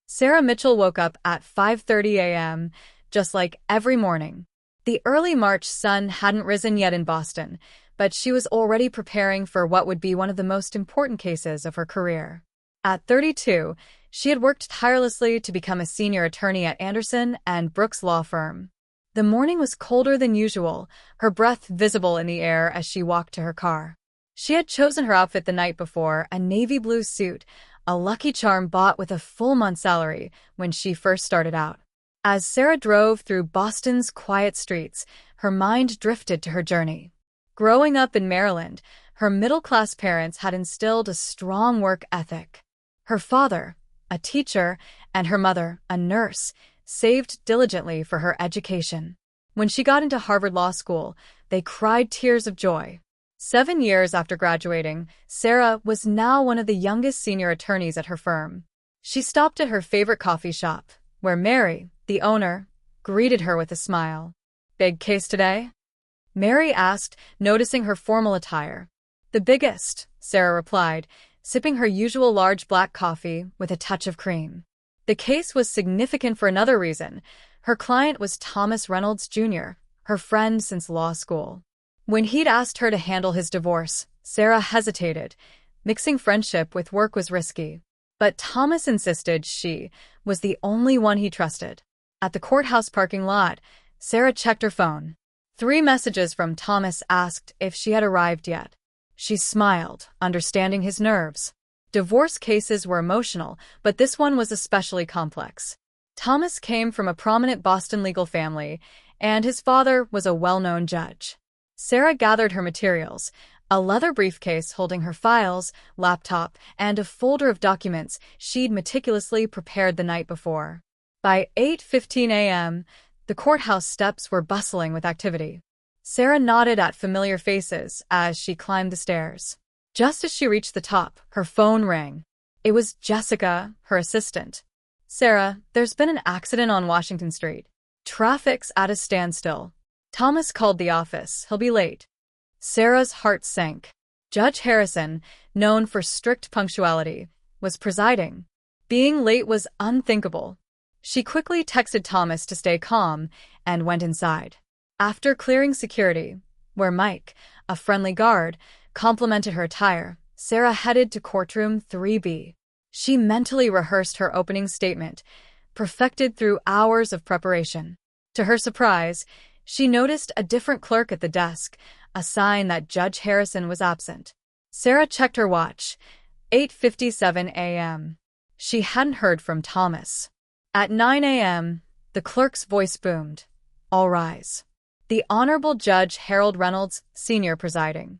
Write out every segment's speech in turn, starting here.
Sarah Mitchell woke up at 5:30 a.m., just like every morning. The early March sun hadn't risen yet in Boston, but she was already preparing for what would be one of the most important cases of her career. At 32, she had worked tirelessly to become a senior attorney at Anderson and Brooks law firm. The morning was colder than usual, her breath visible in the air as she walked to her car. She had chosen her outfit the night before, a navy blue suit, a lucky charm bought with a full month's salary when she first started out. As Sarah drove through Boston's quiet streets, her mind drifted to her journey. Growing up in Maryland, her middle-class parents had instilled a strong work ethic. Her father, a teacher, and her mother, a nurse, saved diligently for her education. When she got into Harvard Law School, they cried tears of joy. 7 years after graduating, Sarah was now one of the youngest senior attorneys at her firm. She stopped at her favorite coffee shop, where Mary, the owner, greeted her with a smile. "Big case today?" Mary asked, noticing her formal attire. "The biggest," Sarah replied, sipping her usual large black coffee with a touch of cream. The case was significant for another reason. Her client was Thomas Reynolds, Jr., her friend since law school. When he'd asked her to handle his divorce, Sarah hesitated. Mixing friendship with work was risky. But Thomas insisted she was the only one he trusted. At the courthouse parking lot, Sarah checked her phone. 3 messages from Thomas asked if she had arrived yet. She smiled, understanding his nerves. Divorce cases were emotional, but this one was especially complex. Thomas came from a prominent Boston legal family, and his father was a well-known judge. Sarah gathered her materials, a leather briefcase holding her files, laptop, and a folder of documents she'd meticulously prepared the night before. By 8:15 a.m., the courthouse steps were bustling with activity. Sarah nodded at familiar faces as she climbed the stairs. Just as she reached the top, her phone rang. It was Jessica, her assistant. "Sarah, there's been an accident on Washington Street. Traffic's at a standstill. Thomas called the office. He'll be late." Sarah's heart sank. Judge Harrison, known for strict punctuality, was presiding. Being late was unthinkable. She quickly texted Thomas to stay calm and went inside. After clearing security, where Mike, a friendly guard, complimented her attire, Sarah headed to courtroom 3B. She mentally rehearsed her opening statement, perfected through hours of preparation. To her surprise, she noticed a different clerk at the desk, a sign that Judge Harrison was absent. Sarah checked her watch. 8:57 a.m. She hadn't heard from Thomas. At 9 a.m., the clerk's voice boomed. "All rise." The Honorable Judge Harold Reynolds, Sr. presiding.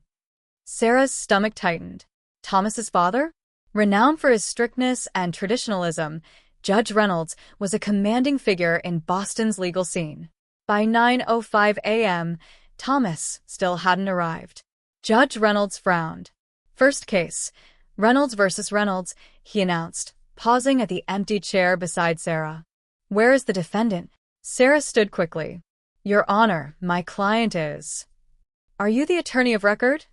Sarah's stomach tightened. Thomas's father? Renowned for his strictness and traditionalism, Judge Reynolds was a commanding figure in Boston's legal scene. By 9:05 a.m., Thomas still hadn't arrived. Judge Reynolds frowned. "First case, Reynolds versus Reynolds," he announced, pausing at the empty chair beside Sarah. "Where is the defendant?" Sarah stood quickly. "Your Honor, my client is—" "Are you the attorney of record?"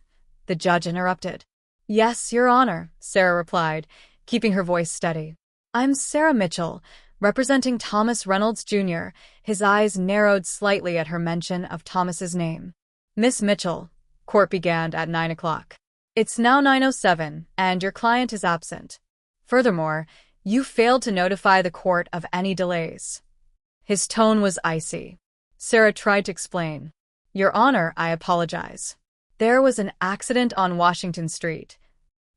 the judge interrupted. "Yes, Your Honor," Sarah replied, keeping her voice steady. "I'm Sarah Mitchell, representing Thomas Reynolds, Jr." His eyes narrowed slightly at her mention of Thomas's name. "Miss Mitchell," court began at 9 o'clock. "It's now 9:07, and your client is absent. Furthermore, you failed to notify the court of any delays." His tone was icy. Sarah tried to explain. "Your Honor, I apologize. There was an accident on Washington Street."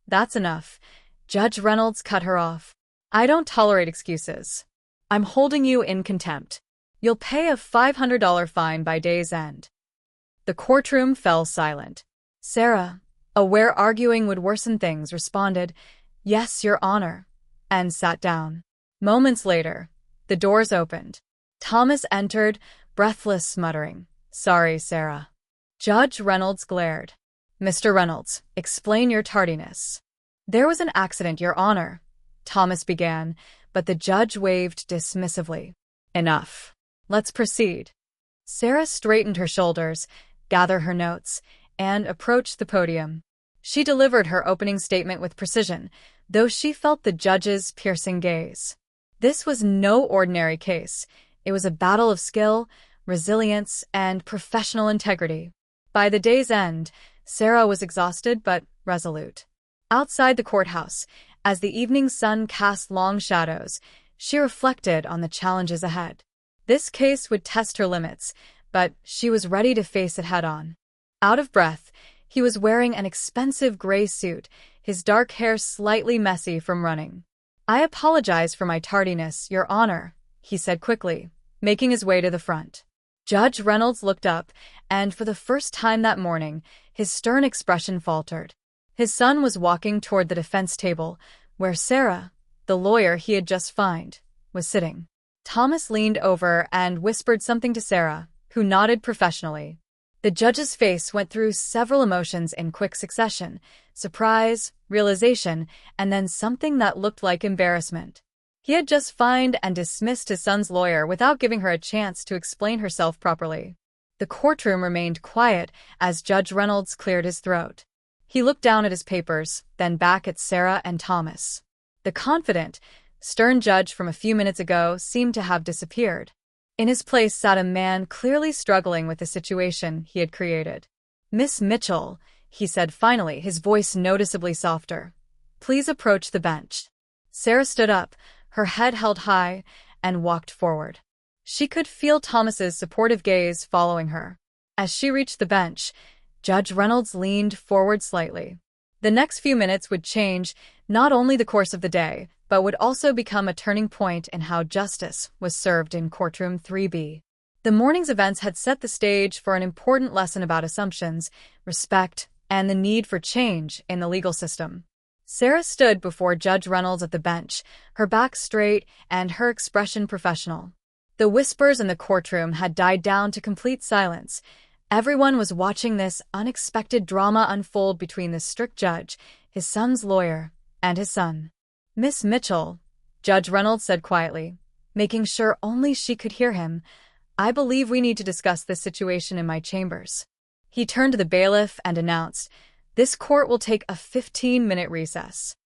"That's enough." Judge Reynolds cut her off. "I don't tolerate excuses. I'm holding you in contempt. You'll pay a $500 fine by day's end." The courtroom fell silent. Sarah, aware arguing would worsen things, responded, "Yes, Your Honor," and sat down. Moments later, the doors opened. Thomas entered, breathless, muttering, "Sorry, Sarah." Judge Reynolds glared. "Mr. Reynolds, explain your tardiness." "There was an accident, Your Honor," Thomas began, but the judge waved dismissively. "Enough. Let's proceed." Sarah straightened her shoulders, gathered her notes, and approached the podium. She delivered her opening statement with precision, though she felt the judge's piercing gaze. This was no ordinary case. It was a battle of skill, resilience, and professional integrity. By the day's end, Sarah was exhausted but resolute. Outside the courthouse, as the evening sun cast long shadows, she reflected on the challenges ahead. This case would test her limits, but she was ready to face it head-on. Out of breath, he was wearing an expensive gray suit, his dark hair slightly messy from running. "I apologize for my tardiness, Your Honor," he said quickly, making his way to the front. Judge Reynolds looked up, and for the first time that morning, his stern expression faltered. His son was walking toward the defense table, where Sarah, the lawyer he had just fined, was sitting. Thomas leaned over and whispered something to Sarah, who nodded professionally. The judge's face went through several emotions in quick succession: surprise, realization, and then something that looked like embarrassment. He had just fined and dismissed his son's lawyer without giving her a chance to explain herself properly. The courtroom remained quiet as Judge Reynolds cleared his throat. He looked down at his papers, then back at Sarah and Thomas. The confident, stern judge from a few minutes ago seemed to have disappeared. In his place sat a man clearly struggling with the situation he had created. "Miss Mitchell," he said finally, his voice noticeably softer, "please approach the bench." Sarah stood up, her head held high, and walked forward. She could feel Thomas's supportive gaze following her. As she reached the bench, Judge Reynolds leaned forward slightly. The next few minutes would change not only the course of the day, but would also become a turning point in how justice was served in courtroom 3B. The morning's events had set the stage for an important lesson about assumptions, respect, and the need for change in the legal system. Sarah stood before Judge Reynolds at the bench, her back straight and her expression professional. The whispers in the courtroom had died down to complete silence. Everyone was watching this unexpected drama unfold between the strict judge, his son's lawyer, and his son. "Miss Mitchell," Judge Reynolds said quietly, making sure only she could hear him, "I believe we need to discuss this situation in my chambers." He turned to the bailiff and announced, "This court will take a 15-minute recess."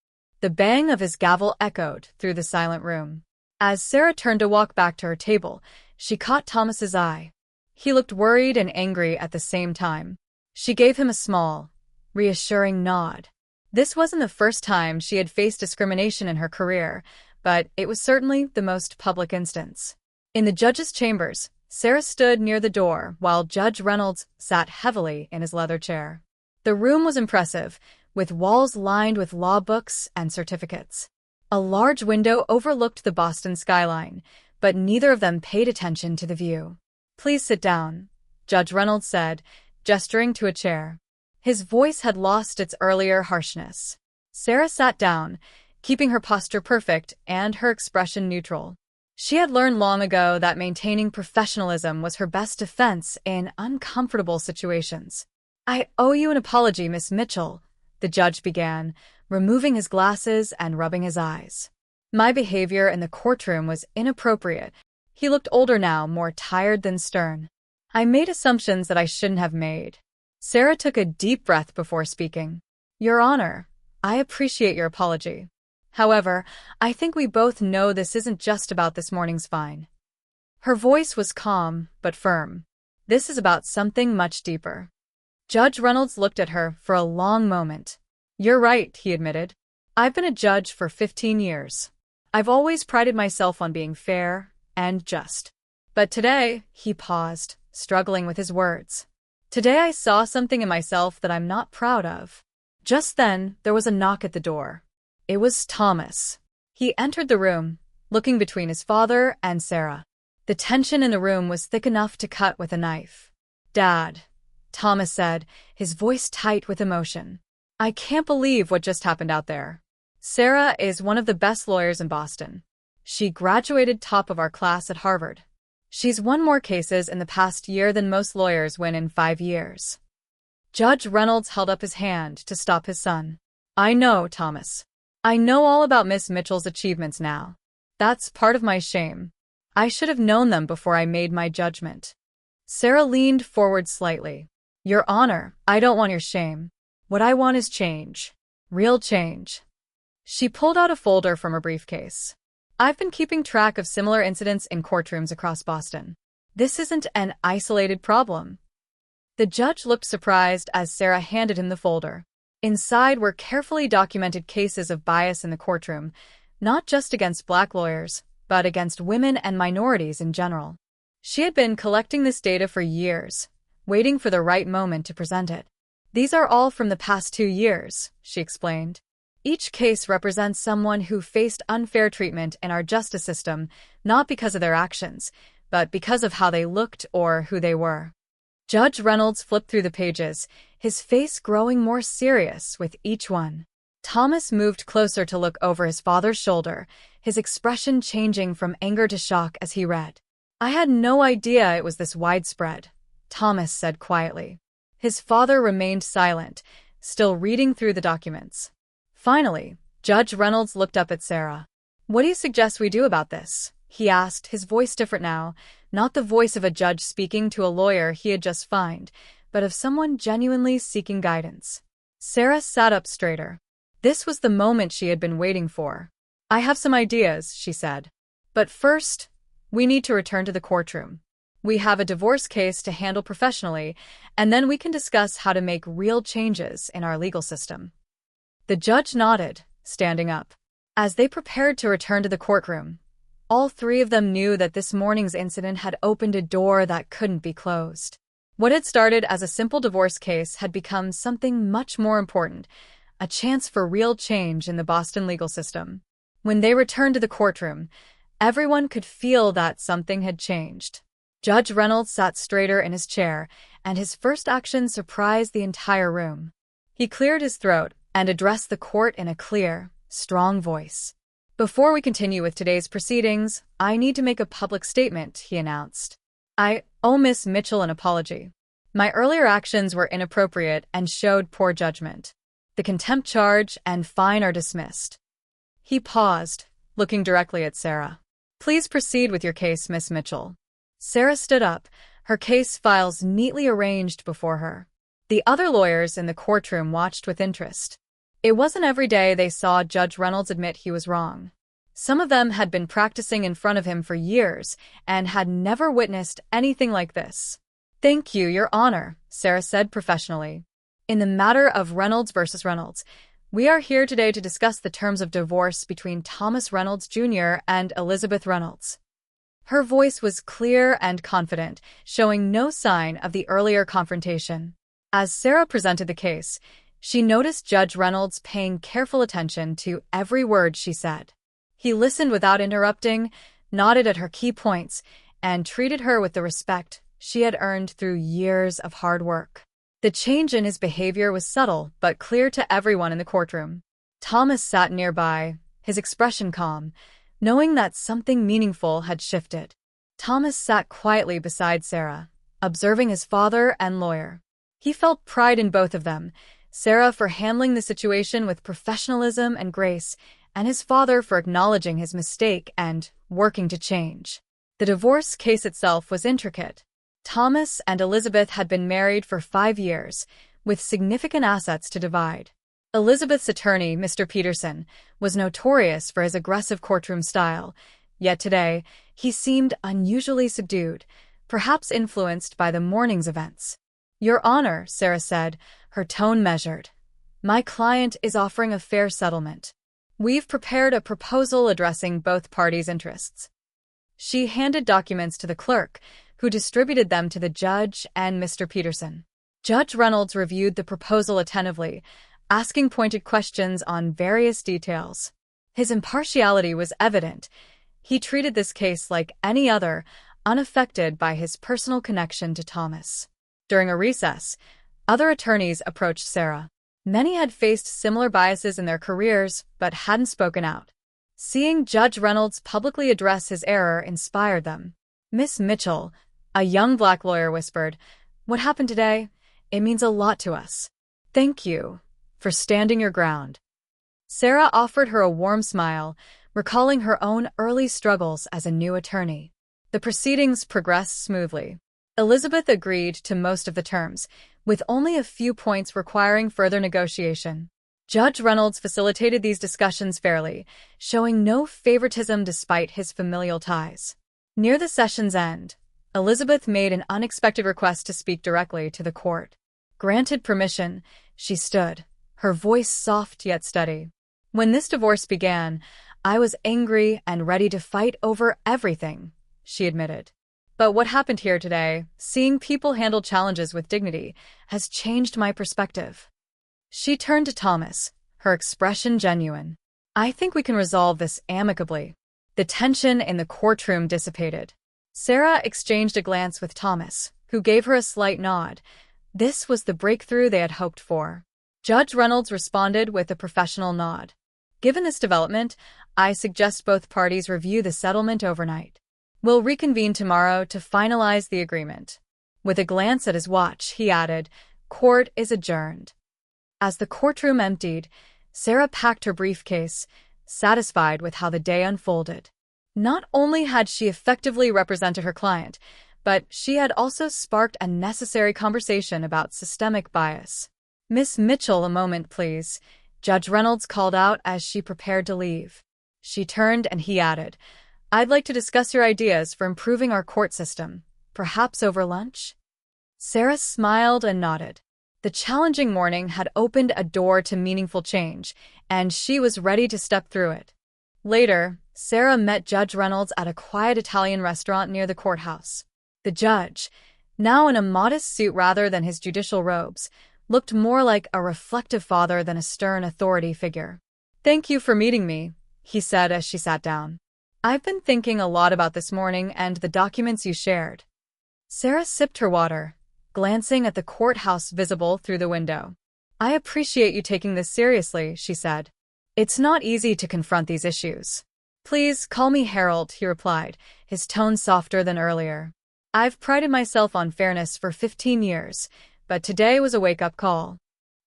The bang of his gavel echoed through the silent room. As Sarah turned to walk back to her table, she caught Thomas's eye. He looked worried and angry at the same time. She gave him a small, reassuring nod. This wasn't the first time she had faced discrimination in her career, but it was certainly the most public instance. In the judge's chambers, Sarah stood near the door while Judge Reynolds sat heavily in his leather chair. The room was impressive, with walls lined with law books and certificates. A large window overlooked the Boston skyline, but neither of them paid attention to the view. "Please sit down," Judge Reynolds said, gesturing to a chair. His voice had lost its earlier harshness. Sarah sat down, keeping her posture perfect and her expression neutral. She had learned long ago that maintaining professionalism was her best defense in uncomfortable situations. "I owe you an apology, Miss Mitchell," the judge began, removing his glasses and rubbing his eyes. "My behavior in the courtroom was inappropriate." He looked older now, more tired than stern. "I made assumptions that I shouldn't have made." Sarah took a deep breath before speaking. "Your Honor, I appreciate your apology. However, I think we both know this isn't just about this morning's fine." Her voice was calm but firm. "This is about something much deeper." Judge Reynolds looked at her for a long moment. "You're right," he admitted. "I've been a judge for 15 years. I've always prided myself on being fair and just. But today," he paused, struggling with his words. "Today I saw something in myself that I'm not proud of." Just then, there was a knock at the door. It was Thomas. He entered the room, looking between his father and Sarah. The tension in the room was thick enough to cut with a knife. "Dad," Thomas said, his voice tight with emotion. "I can't believe what just happened out there. Sarah is one of the best lawyers in Boston. She graduated top of our class at Harvard. She's won more cases in the past year than most lawyers win in 5 years. Judge Reynolds held up his hand to stop his son. "I know, Thomas. I know all about Miss Mitchell's achievements now. That's part of my shame. I should have known them before I made my judgment." Sarah leaned forward slightly. "Your Honor, I don't want your shame. What I want is change. Real change." She pulled out a folder from her briefcase. I've been keeping track of similar incidents in courtrooms across Boston. This isn't an isolated problem. The judge looked surprised as Sarah handed him the folder. Inside were carefully documented cases of bias in the courtroom, not just against Black lawyers, but against women and minorities in general. She had been collecting this data for years, waiting for the right moment to present it. These are all from the past 2 years, she explained. Each case represents someone who faced unfair treatment in our justice system, not because of their actions, but because of how they looked or who they were. Judge Reynolds flipped through the pages, his face growing more serious with each one. Thomas moved closer to look over his father's shoulder, his expression changing from anger to shock as he read. "I had no idea it was this widespread," Thomas said quietly. His father remained silent, still reading through the documents. Finally, Judge Reynolds looked up at Sarah. "What do you suggest we do about this?" he asked, his voice different now, not the voice of a judge speaking to a lawyer he had just fined, but of someone genuinely seeking guidance. Sarah sat up straighter. This was the moment she had been waiting for. "I have some ideas," she said. "But first, we need to return to the courtroom. We have a divorce case to handle professionally, and then we can discuss how to make real changes in our legal system." The judge nodded, standing up. As they prepared to return to the courtroom, all 3 of them knew that this morning's incident had opened a door that couldn't be closed. What had started as a simple divorce case had become something much more important, a chance for real change in the Boston legal system. When they returned to the courtroom, everyone could feel that something had changed. Judge Reynolds sat straighter in his chair, and his first action surprised the entire room. He cleared his throat and addressed the court in a clear, strong voice. "Before we continue with today's proceedings, I need to make a public statement," he announced. "I owe Miss Mitchell an apology. My earlier actions were inappropriate and showed poor judgment. The contempt charge and fine are dismissed." He paused, looking directly at Sarah. "Please proceed with your case, Miss Mitchell." Sarah stood up, her case files neatly arranged before her. The other lawyers in the courtroom watched with interest. It wasn't every day they saw Judge Reynolds admit he was wrong. Some of them had been practicing in front of him for years and had never witnessed anything like this. "Thank you, Your Honor," Sarah said professionally. "In the matter of Reynolds versus Reynolds, we are here today to discuss the terms of divorce between Thomas Reynolds Jr. and Elizabeth Reynolds." Her voice was clear and confident, showing no sign of the earlier confrontation. As Sarah presented the case, she noticed Judge Reynolds paying careful attention to every word she said. He listened without interrupting, nodded at her key points, and treated her with the respect she had earned through years of hard work. The change in his behavior was subtle but clear to everyone in the courtroom. Thomas sat nearby, his expression calm, knowing that something meaningful had shifted. Thomas sat quietly beside Sarah, observing his father and lawyer. He felt pride in both of them, Sarah for handling the situation with professionalism and grace, and his father for acknowledging his mistake and working to change. The divorce case itself was intricate. Thomas and Elizabeth had been married for 5 years, with significant assets to divide. Elizabeth's attorney, Mr. Peterson, was notorious for his aggressive courtroom style, yet today he seemed unusually subdued, perhaps influenced by the morning's events. "Your Honor," Sarah said, her tone measured, "my client is offering a fair settlement. We've prepared a proposal addressing both parties' interests." She handed documents to the clerk, who distributed them to the judge and Mr. Peterson. Judge Reynolds reviewed the proposal attentively, asking pointed questions on various details. His impartiality was evident. He treated this case like any other, unaffected by his personal connection to Thomas. During a recess, other attorneys approached Sarah. Many had faced similar biases in their careers, but hadn't spoken out. Seeing Judge Reynolds publicly address his error inspired them. "Miss Mitchell," a young Black lawyer whispered, "what happened today? It means a lot to us. Thank you for standing your ground." Sarah offered her a warm smile, recalling her own early struggles as a new attorney. The proceedings progressed smoothly. Elizabeth agreed to most of the terms, with only a few points requiring further negotiation. Judge Reynolds facilitated these discussions fairly, showing no favoritism despite his familial ties. Near the session's end, Elizabeth made an unexpected request to speak directly to the court. Granted permission, she stood, her voice soft yet steady. "When this divorce began, I was angry and ready to fight over everything," she admitted. "But what happened here today, seeing people handle challenges with dignity, has changed my perspective." She turned to Thomas, her expression genuine. "I think we can resolve this amicably." The tension in the courtroom dissipated. Sarah exchanged a glance with Thomas, who gave her a slight nod. This was the breakthrough they had hoped for. Judge Reynolds responded with a professional nod. "Given this development, I suggest both parties review the settlement overnight. We'll reconvene tomorrow to finalize the agreement." With a glance at his watch, he added, "Court is adjourned." As the courtroom emptied, Sarah packed her briefcase, satisfied with how the day unfolded. Not only had she effectively represented her client, but she had also sparked a necessary conversation about systemic bias. "Miss Mitchell, a moment, please," Judge Reynolds called out as she prepared to leave. She turned and he added, "I'd like to discuss your ideas for improving our court system, perhaps over lunch?" Sarah smiled and nodded. The challenging morning had opened a door to meaningful change, and she was ready to step through it. Later, Sarah met Judge Reynolds at a quiet Italian restaurant near the courthouse. The judge, now in a modest suit rather than his judicial robes, looked more like a reflective father than a stern authority figure. "Thank you for meeting me," he said as she sat down. "I've been thinking a lot about this morning and the documents you shared." Sarah sipped her water, glancing at the courthouse visible through the window. "I appreciate you taking this seriously," she said. "It's not easy to confront these issues." "Please call me Harold," he replied, his tone softer than earlier. "I've prided myself on fairness for 15 years, but today was a wake-up call."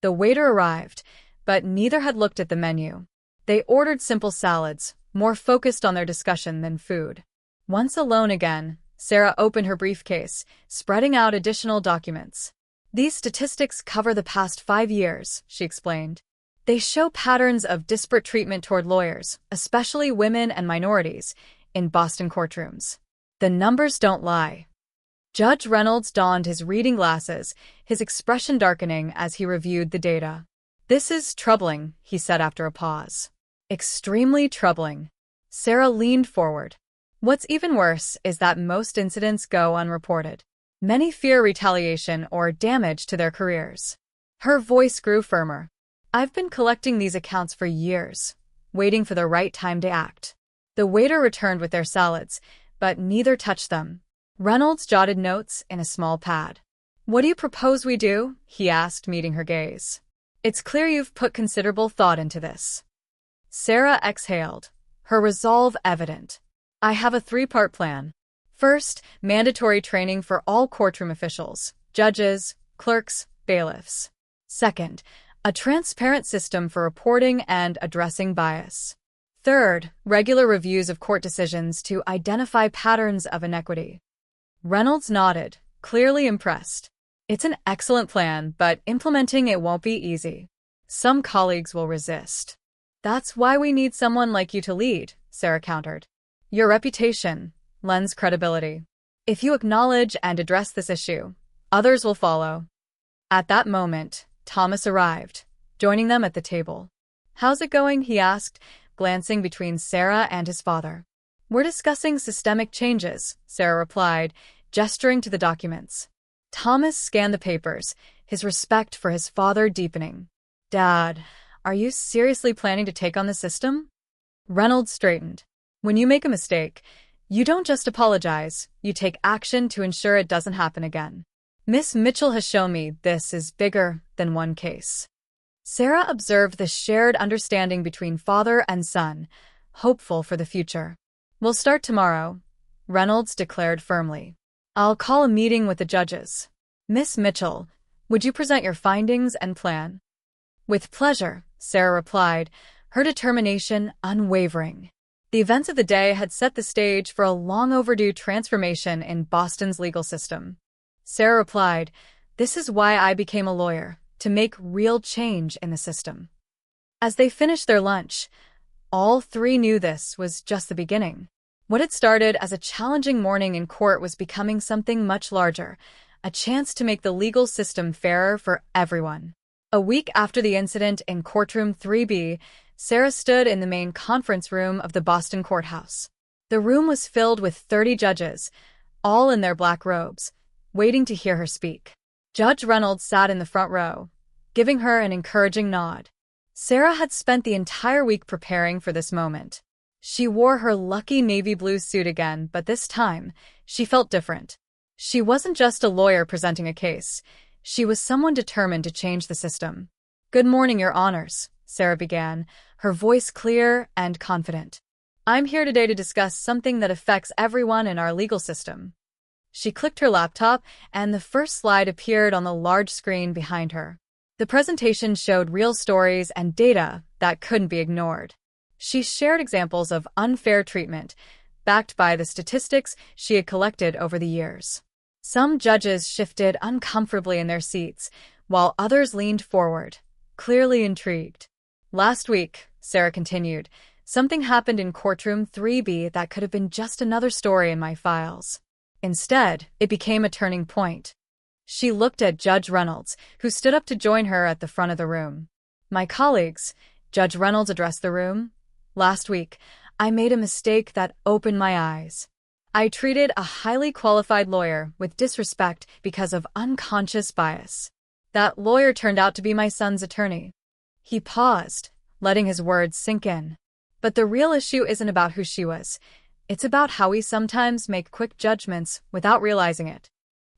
The waiter arrived, but neither had looked at the menu. They ordered simple salads, more focused on their discussion than food. Once alone again, Sarah opened her briefcase, spreading out additional documents. "These statistics cover the past 5 years," she explained. "They show patterns of disparate treatment toward lawyers, especially women and minorities, in Boston courtrooms. The numbers don't lie." Judge Reynolds donned his reading glasses, his expression darkening as he reviewed the data. "This is troubling," he said after a pause. "Extremely troubling." Sarah leaned forward. "What's even worse is that most incidents go unreported. Many fear retaliation or damage to their careers." Her voice grew firmer. "I've been collecting these accounts for years, waiting for the right time to act." The waiter returned with their salads, but neither touched them. Reynolds jotted notes in a small pad. "What do you propose we do?" he asked, meeting her gaze. "It's clear you've put considerable thought into this." Sarah exhaled, her resolve evident. "I have a 3-part plan. First, mandatory training for all courtroom officials, judges, clerks, bailiffs. Second, a transparent system for reporting and addressing bias. Third, regular reviews of court decisions to identify patterns of inequity." Reynolds nodded, clearly impressed. "It's an excellent plan, but implementing it won't be easy. Some colleagues will resist." "That's why we need someone like you to lead," Sarah countered. "Your reputation lends credibility. If you acknowledge and address this issue, others will follow." At that moment, Thomas arrived, joining them at the table. "How's it going?" he asked, glancing between Sarah and his father. "We're discussing systemic changes," Sarah replied, gesturing to the documents. Thomas scanned the papers, his respect for his father deepening. "Dad, are you seriously planning to take on the system?" Reynolds straightened. "When you make a mistake, you don't just apologize, you take action to ensure it doesn't happen again. Miss Mitchell has shown me this is bigger than one case." Sarah observed the shared understanding between father and son, hopeful for the future. "We'll start tomorrow," Reynolds declared firmly. "I'll call a meeting with the judges. Miss Mitchell, would you present your findings and plan?" "With pleasure," Sarah replied, her determination unwavering. The events of the day had set the stage for a long-overdue transformation in Boston's legal system. Sarah replied, "This is why I became a lawyer, to make real change in the system." As they finished their lunch, all three knew this was just the beginning. What had started as a challenging morning in court was becoming something much larger, a chance to make the legal system fairer for everyone. A week after the incident in courtroom 3B, Sarah stood in the main conference room of the Boston courthouse. The room was filled with 30 judges, all in their black robes, waiting to hear her speak. Judge Reynolds sat in the front row, giving her an encouraging nod. Sarah had spent the entire week preparing for this moment. She wore her lucky navy blue suit again, but this time, she felt different. She wasn't just a lawyer presenting a case. She was someone determined to change the system. "Good morning, Your Honors," Sarah began, her voice clear and confident. "I'm here today to discuss something that affects everyone in our legal system." She clicked her laptop, and the first slide appeared on the large screen behind her. The presentation showed real stories and data that couldn't be ignored. She shared examples of unfair treatment, backed by the statistics she had collected over the years. Some judges shifted uncomfortably in their seats, while others leaned forward, clearly intrigued. "Last week," Sarah continued, "something happened in courtroom 3B that could have been just another story in my files. Instead, it became a turning point." She looked at Judge Reynolds, who stood up to join her at the front of the room. "My colleagues," Judge Reynolds addressed the room, "last week, I made a mistake that opened my eyes. I treated a highly qualified lawyer with disrespect because of unconscious bias. That lawyer turned out to be my son's attorney." He paused, letting his words sink in. But the real issue isn't about who she was. It's about how we sometimes make quick judgments without realizing it.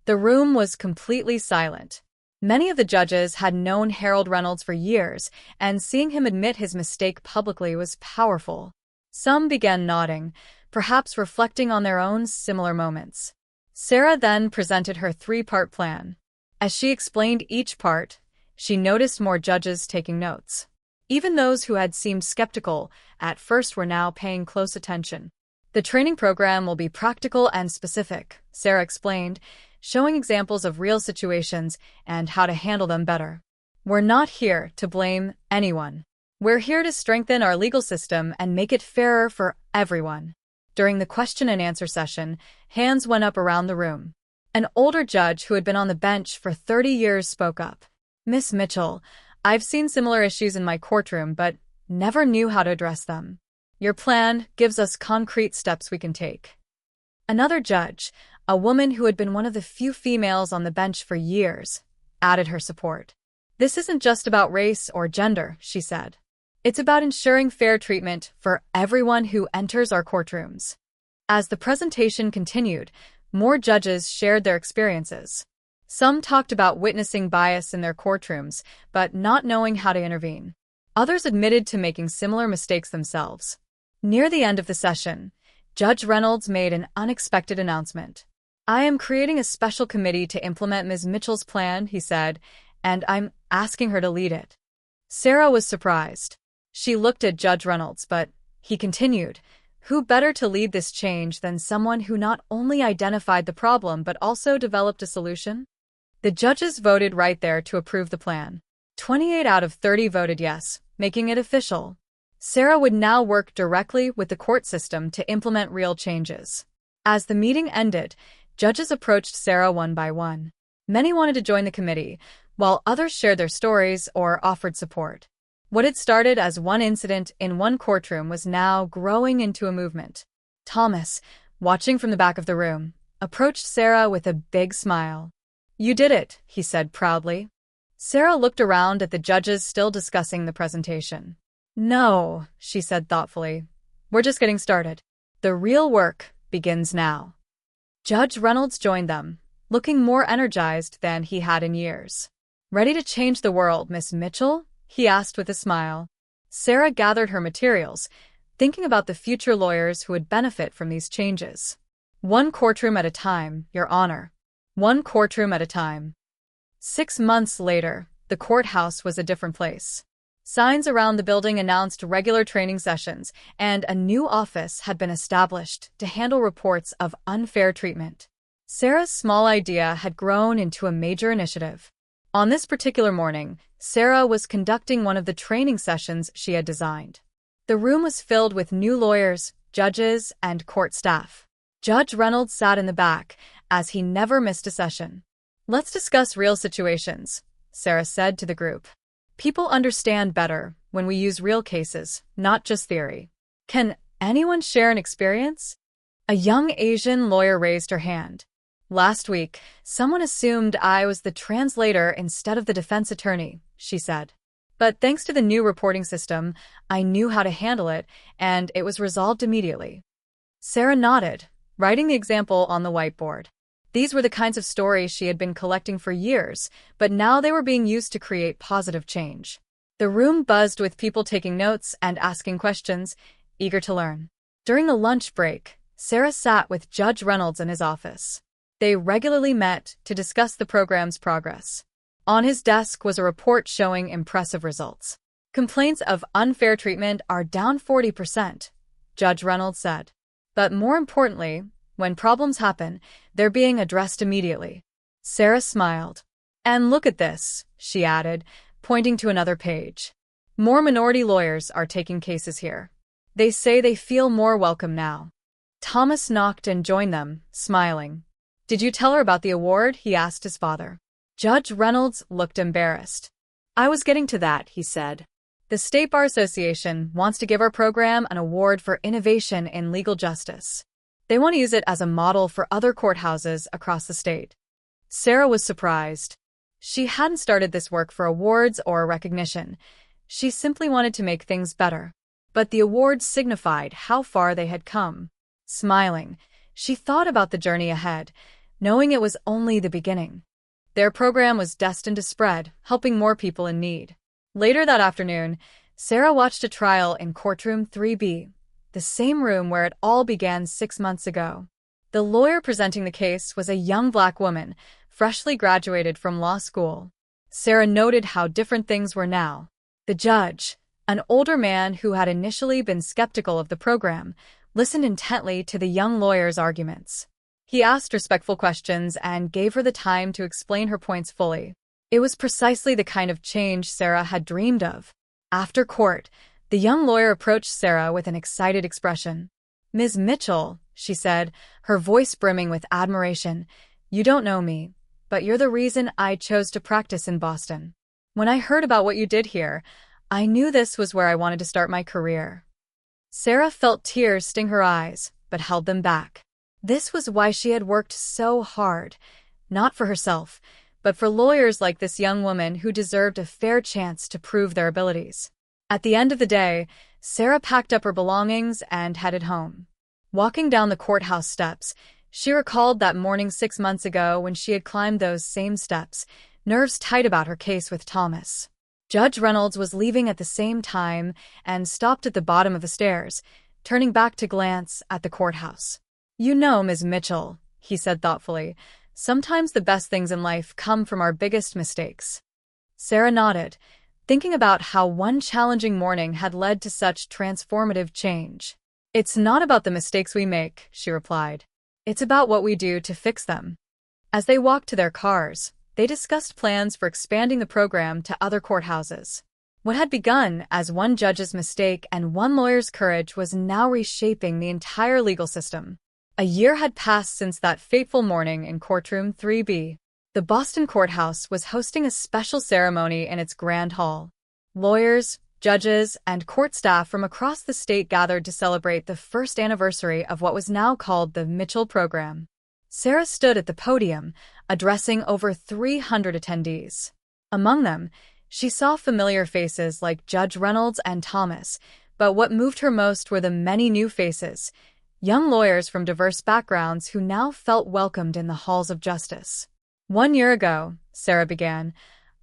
The room was completely silent. Many of the judges had known Harold Reynolds for years, and seeing him admit his mistake publicly was powerful. Some began nodding, perhaps reflecting on their own similar moments. Sarah then presented her three-part plan. As she explained each part, she noticed more judges taking notes. Even those who had seemed skeptical at first were now paying close attention. "The training program will be practical and specific," Sarah explained, showing examples of real situations and how to handle them better. "We're not here to blame anyone. We're here to strengthen our legal system and make it fairer for everyone." During the question and answer session, hands went up around the room. An older judge who had been on the bench for 30 years spoke up. "Miss Mitchell, I've seen similar issues in my courtroom but never knew how to address them. Your plan gives us concrete steps we can take." Another judge, a woman who had been one of the few females on the bench for years, added her support. "This isn't just about race or gender," she said. "It's about ensuring fair treatment for everyone who enters our courtrooms." As the presentation continued, more judges shared their experiences. Some talked about witnessing bias in their courtrooms, but not knowing how to intervene. Others admitted to making similar mistakes themselves. Near the end of the session, Judge Reynolds made an unexpected announcement. "I am creating a special committee to implement Ms. Mitchell's plan," he said, "and I'm asking her to lead it." Sarah was surprised. She looked at Judge Reynolds, but he continued, "Who better to lead this change than someone who not only identified the problem but also developed a solution?" The judges voted right there to approve the plan. 28 out of 30 voted yes, making it official. Sarah would now work directly with the court system to implement real changes. As the meeting ended, judges approached Sarah one by one. Many wanted to join the committee, while others shared their stories or offered support. What had started as one incident in one courtroom was now growing into a movement. Thomas, watching from the back of the room, approached Sarah with a big smile. "You did it," he said proudly. Sarah looked around at the judges still discussing the presentation. "No," she said thoughtfully. "We're just getting started. The real work begins now." Judge Reynolds joined them, looking more energized than he had in years. "Ready to change the world, Miss Mitchell?" he asked with a smile. Sarah gathered her materials, thinking about the future lawyers who would benefit from these changes. "One courtroom at a time, Your Honor. One courtroom at a time." 6 months later, the courthouse was a different place. Signs around the building announced regular training sessions, and a new office had been established to handle reports of unfair treatment. Sarah's small idea had grown into a major initiative. On this particular morning, Sarah was conducting one of the training sessions she had designed. The room was filled with new lawyers, judges, and court staff. Judge Reynolds sat in the back, as he never missed a session. "Let's discuss real situations," Sarah said to the group. "People understand better when we use real cases, not just theory. Can anyone share an experience?" A young Asian lawyer raised her hand. "Last week, someone assumed I was the translator instead of the defense attorney," she said. "But thanks to the new reporting system, I knew how to handle it, and it was resolved immediately." Sarah nodded, writing the example on the whiteboard. These were the kinds of stories she had been collecting for years, but now they were being used to create positive change. The room buzzed with people taking notes and asking questions, eager to learn. During the lunch break, Sarah sat with Judge Reynolds in his office. They regularly met to discuss the program's progress. On his desk was a report showing impressive results. "Complaints of unfair treatment are down 40%, Judge Reynolds said. "But more importantly, when problems happen, they're being addressed immediately." Sarah smiled. "And look at this," she added, pointing to another page. "More minority lawyers are taking cases here. They say they feel more welcome now." Thomas knocked and joined them, smiling. "Did you tell her about the award?" he asked his father. Judge Reynolds looked embarrassed. "I was getting to that," he said. "The State Bar Association wants to give our program an award for innovation in legal justice. They want to use it as a model for other courthouses across the state." Sarah was surprised. She hadn't started this work for awards or recognition. She simply wanted to make things better. But the awards signified how far they had come. Smiling, she thought about the journey ahead, knowing it was only the beginning. Their program was destined to spread, helping more people in need. Later that afternoon, Sarah watched a trial in courtroom 3B, the same room where it all began 6 months ago. The lawyer presenting the case was a young Black woman, freshly graduated from law school. Sarah noted how different things were now. The judge, an older man who had initially been skeptical of the program, listened intently to the young lawyer's arguments. He asked respectful questions and gave her the time to explain her points fully. It was precisely the kind of change Sarah had dreamed of. After court, the young lawyer approached Sarah with an excited expression. "Ms. Mitchell," she said, her voice brimming with admiration, "you don't know me, but you're the reason I chose to practice in Boston. When I heard about what you did here, I knew this was where I wanted to start my career." Sarah felt tears sting her eyes, but held them back. This was why she had worked so hard, not for herself, but for lawyers like this young woman who deserved a fair chance to prove their abilities. At the end of the day, Sarah packed up her belongings and headed home. Walking down the courthouse steps, she recalled that morning 6 months ago when she had climbed those same steps, nerves tight about her case with Thomas. Judge Reynolds was leaving at the same time and stopped at the bottom of the stairs, turning back to glance at the courthouse. "You know, Ms. Mitchell," he said thoughtfully, "sometimes the best things in life come from our biggest mistakes." Sarah nodded, thinking about how one challenging morning had led to such transformative change. "It's not about the mistakes we make," she replied. "It's about what we do to fix them." As they walked to their cars, they discussed plans for expanding the program to other courthouses. What had begun as one judge's mistake and one lawyer's courage was now reshaping the entire legal system. A year had passed since that fateful morning in courtroom 3B. The Boston courthouse was hosting a special ceremony in its grand hall. Lawyers, judges, and court staff from across the state gathered to celebrate the first anniversary of what was now called the Mitchell Program. Sarah stood at the podium, addressing over 300 attendees. Among them, she saw familiar faces like Judge Reynolds and Thomas, but what moved her most were the many new faces, young lawyers from diverse backgrounds who now felt welcomed in the halls of justice. "1 year ago," Sarah began,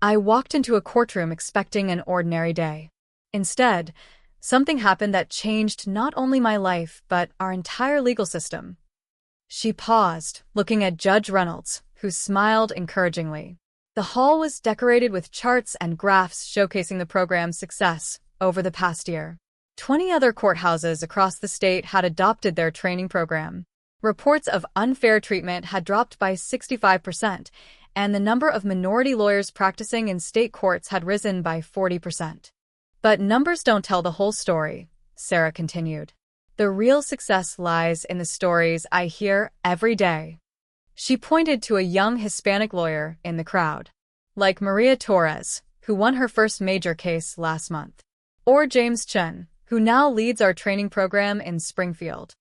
"I walked into a courtroom expecting an ordinary day. Instead, something happened that changed not only my life but our entire legal system." She paused, looking at Judge Reynolds, who smiled encouragingly. The hall was decorated with charts and graphs showcasing the program's success over the past year. 20 other courthouses across the state had adopted their training program. Reports of unfair treatment had dropped by 65%, and the number of minority lawyers practicing in state courts had risen by 40%. But numbers don't tell the whole story, Sarah continued. The real success lies in the stories I hear every day. She pointed to a young Hispanic lawyer in the crowd, like Maria Torres, who won her first major case last month, or James Chen, who now leads our training program in Springfield.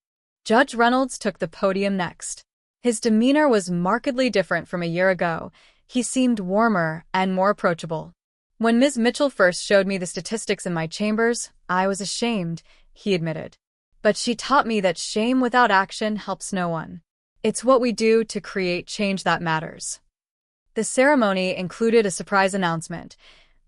Judge Reynolds took the podium next. His demeanor was markedly different from a year ago. He seemed warmer and more approachable. When Ms. Mitchell first showed me the statistics in my chambers, I was ashamed, he admitted. But she taught me that shame without action helps no one. It's what we do to create change that matters. The ceremony included a surprise announcement.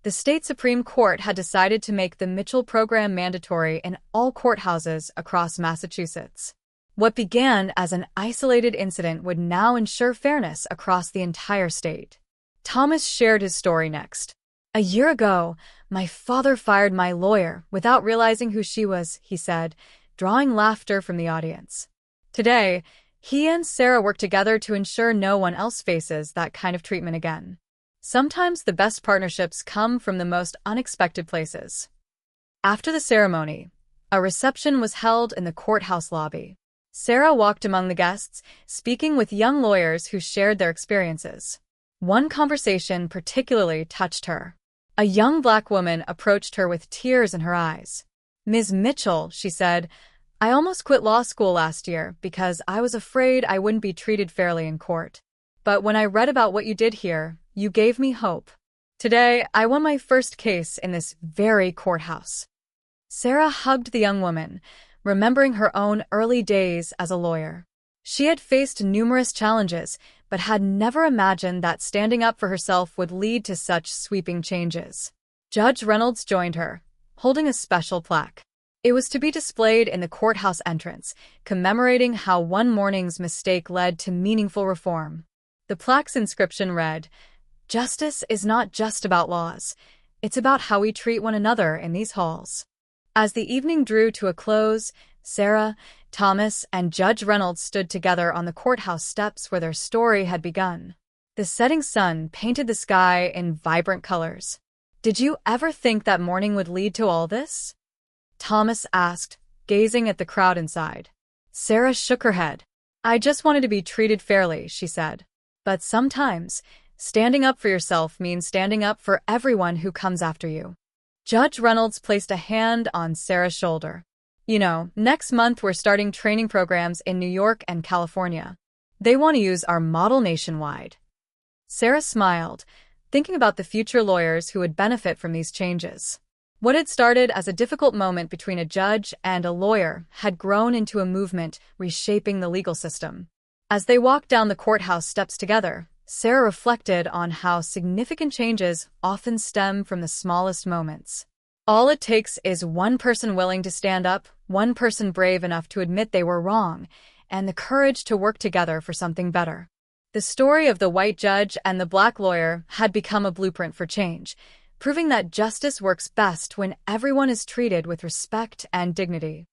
The state Supreme Court had decided to make the Mitchell program mandatory in all courthouses across Massachusetts. What began as an isolated incident would now ensure fairness across the entire state. Thomas shared his story next. "A year ago, my father fired my lawyer without realizing who she was," he said, drawing laughter from the audience. Today, he and Sarah work together to ensure no one else faces that kind of treatment again. Sometimes the best partnerships come from the most unexpected places. After the ceremony, a reception was held in the courthouse lobby. Sarah walked among the guests, speaking with young lawyers who shared their experiences. One conversation particularly touched her. A young Black woman approached her with tears in her eyes. "Ms. Mitchell," she said, "I almost quit law school last year because I was afraid I wouldn't be treated fairly in court. But when I read about what you did here, you gave me hope. Today, I won my first case in this very courthouse." Sarah hugged the young woman, remembering her own early days as a lawyer. She had faced numerous challenges, but had never imagined that standing up for herself would lead to such sweeping changes. Judge Reynolds joined her, holding a special plaque. It was to be displayed in the courthouse entrance, commemorating how one morning's mistake led to meaningful reform. The plaque's inscription read, "Justice is not just about laws. It's about how we treat one another in these halls." As the evening drew to a close, Sarah, Thomas, and Judge Reynolds stood together on the courthouse steps where their story had begun. The setting sun painted the sky in vibrant colors. "Did you ever think that morning would lead to all this?" Thomas asked, gazing at the crowd inside. Sarah shook her head. "I just wanted to be treated fairly," she said. "But sometimes, standing up for yourself means standing up for everyone who comes after you." Judge Reynolds placed a hand on Sarah's shoulder. "You know, next month we're starting training programs in New York and California. They want to use our model nationwide." Sarah smiled, thinking about the future lawyers who would benefit from these changes. What had started as a difficult moment between a judge and a lawyer had grown into a movement reshaping the legal system. As they walked down the courthouse steps together, Sarah reflected on how significant changes often stem from the smallest moments. All it takes is one person willing to stand up, one person brave enough to admit they were wrong, and the courage to work together for something better. The story of the white judge and the Black lawyer had become a blueprint for change, proving that justice works best when everyone is treated with respect and dignity.